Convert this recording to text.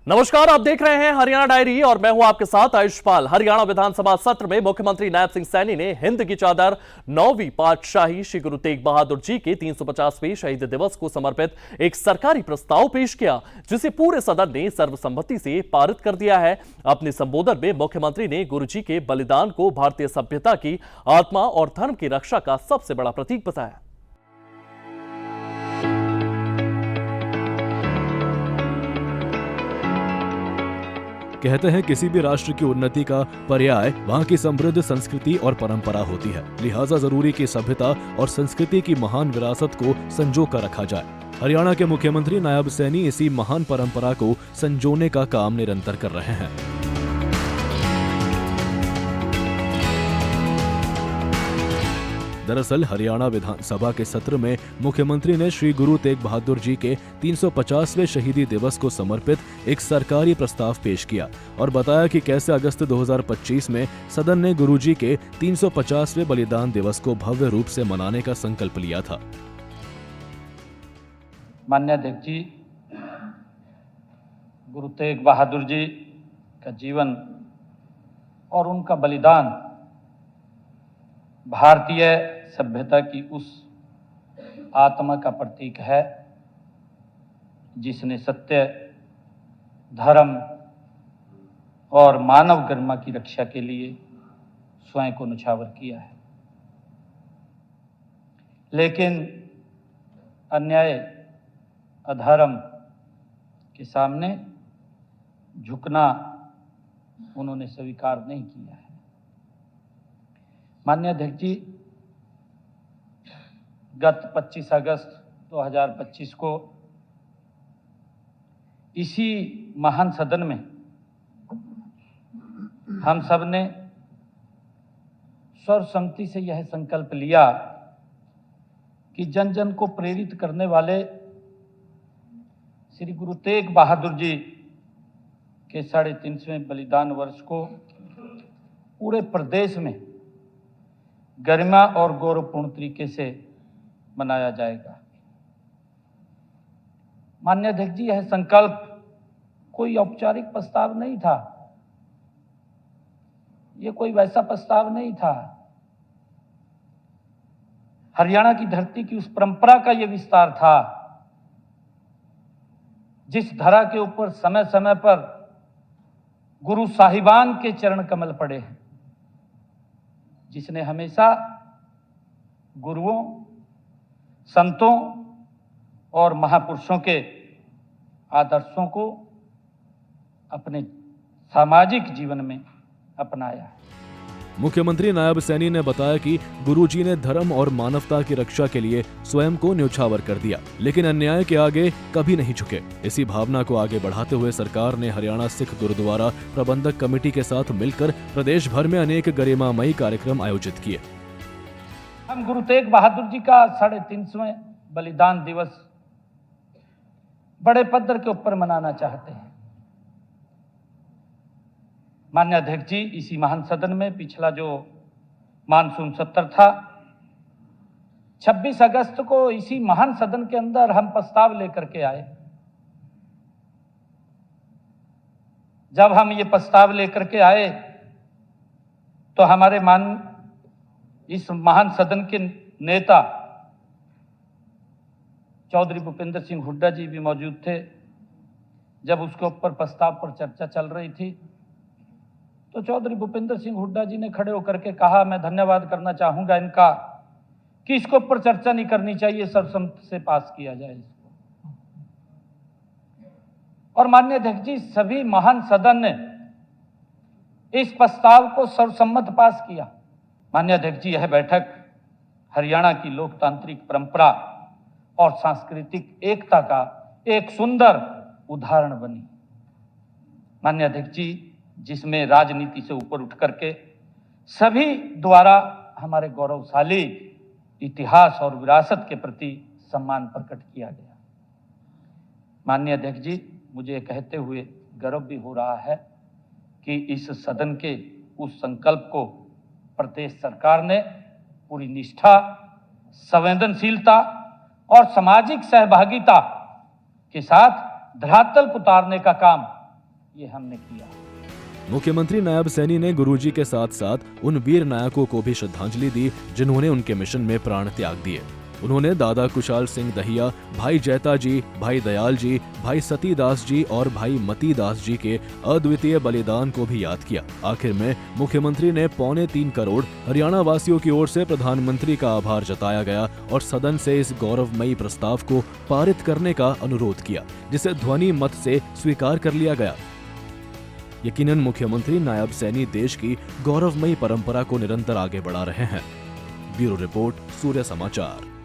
नमस्कार, आप देख रहे हैं हरियाणा डायरी और मैं हूं आपके साथ आयुष्पाल। हरियाणा विधानसभा सत्र में मुख्यमंत्री नायब सिंह सैनी ने हिंद की चादर 9वीं पातशाही श्री गुरु तेग बहादुर जी के 350वें शहीद दिवस को समर्पित एक सरकारी प्रस्ताव पेश किया, जिसे पूरे सदन ने सर्वसम्मति से पारित कर दिया है। अपने संबोधन में मुख्यमंत्री ने गुरु जी के बलिदान को भारतीय सभ्यता की आत्मा और धर्म की रक्षा का सबसे बड़ा प्रतीक बताया। कहते हैं किसी भी राष्ट्र की उन्नति का पर्याय वहाँ की समृद्ध संस्कृति और परंपरा होती है। लिहाजा जरूरी कि सभ्यता और संस्कृति की महान विरासत को संजो कर रखा जाए। हरियाणा के मुख्यमंत्री नायब सैनी इसी महान परंपरा को संजोने का काम निरंतर कर रहे हैं। दरअसल हरियाणा विधानसभा के सत्र में मुख्यमंत्री ने श्री गुरु तेग बहादुर जी के 350वें शहीदी दिवस को समर्पित एक सरकारी प्रस्ताव पेश किया और बताया कि कैसे अगस्त 2025 में सदन ने गुरु जी के 350वें बलिदान दिवस को भव्य रूप से मनाने का संकल्प लिया था। माननीय अध्यक्ष जी, गुरु तेग बहादुर जी का जीवन और उनका बलिदान भारतीय सभ्यता की उस आत्मा का प्रतीक है जिसने सत्य, धर्म और मानव गरिमा की रक्षा के लिए स्वयं को न्यौछावर किया है। लेकिन अन्याय, अधर्म के सामने झुकना उन्होंने स्वीकार नहीं किया है। माननीय अध्यक्ष जी, गत 25 अगस्त 2025 को इसी महान सदन में हम सब ने सर्वसम्मति से यह संकल्प लिया कि जन जन को प्रेरित करने वाले श्री गुरु तेग बहादुर जी के 350वें बलिदान वर्ष को पूरे प्रदेश में गरिमा और गौरवपूर्ण तरीके से मनाया जाएगा। माननीय अध्यक्ष जी, यह संकल्प कोई औपचारिक प्रस्ताव नहीं था, यह कोई वैसा प्रस्ताव नहीं था। हरियाणा की धरती की उस परंपरा का यह विस्तार था जिस धरा के ऊपर समय समय पर गुरु साहिबान के चरण कमल पड़े हैं, जिसने हमेशा गुरुओं, संतों और महापुरुषों के आदर्शों को अपने सामाजिक जीवन में अपनाया। मुख्यमंत्री नायब सैनी ने बताया कि गुरुजी ने धर्म और मानवता की रक्षा के लिए स्वयं को न्यौछावर कर दिया, लेकिन अन्याय के आगे कभी नहीं झुके। इसी भावना को आगे बढ़ाते हुए सरकार ने हरियाणा सिख गुरुद्वारा प्रबंधक कमेटी के साथ मिलकर प्रदेश भर में अनेक गरिमामयी कार्यक्रम आयोजित किए। हम गुरु तेग बहादुर जी का 350वें बलिदान दिवस बड़े पद्धर के ऊपर मनाना चाहते हैं। माननीय अध्यक्ष जी, इसी महान सदन में पिछला जो मानसून सत्र था, 26 अगस्त को इसी महान सदन के अंदर हम प्रस्ताव लेकर के आए। जब हम ये प्रस्ताव लेकर के आए तो हमारे इस महान सदन के नेता चौधरी भूपेंद्र सिंह हुड्डा जी भी मौजूद थे। जब उसके ऊपर प्रस्ताव पर चर्चा चल रही थी तो चौधरी भूपेंद्र सिंह हुड्डा जी ने खड़े होकर के कहा, मैं धन्यवाद करना चाहूंगा इनका कि इसके ऊपर चर्चा नहीं करनी चाहिए, सर्वसम्मति से पास किया जाए इसको। और माननीय अध्यक्ष जी, सभी महान सदन ने इस प्रस्ताव को सर्वसम्मत पास किया। माननीय अध्यक्ष जी, यह बैठक हरियाणा की लोकतांत्रिक परंपरा और सांस्कृतिक एकता का एक सुंदर उदाहरण बनी। माननीय अध्यक्ष जी, जिसमें राजनीति से ऊपर उठ करके सभी द्वारा हमारे गौरवशाली इतिहास और विरासत के प्रति सम्मान प्रकट किया गया। माननीय अध्यक्ष जी, मुझे ये कहते हुए गर्व भी हो रहा है कि इस सदन के उस संकल्प को प्रदेश सरकार ने पूरी निष्ठा, संवेदनशीलता और सामाजिक सहभागिता के साथ धरातल पर उतारने का काम ये हमने किया। मुख्यमंत्री नायब सैनी ने गुरुजी के साथ साथ उन वीर नायकों को भी श्रद्धांजलि दी जिन्होंने उनके मिशन में प्राण त्याग दिए। उन्होंने दादा कुशाल सिंह दहिया, भाई जैता जी, भाई दयाल जी, भाई सतीदास जी और भाई मतीदास जी के अद्वितीय बलिदान को भी याद किया। आखिर में मुख्यमंत्री ने 3.25 करोड़ हरियाणा वासियों की ओर से प्रधानमंत्री का आभार जताया गया और सदन से इस गौरवमयी प्रस्ताव को पारित करने का अनुरोध किया, जिसे ध्वनि मत से स्वीकार कर लिया गया। यकीनन मुख्यमंत्री नायब सैनी देश की गौरवमयी परंपरा को निरंतर आगे बढ़ा रहे हैं। ब्यूरो रिपोर्ट, सूर्य समाचार।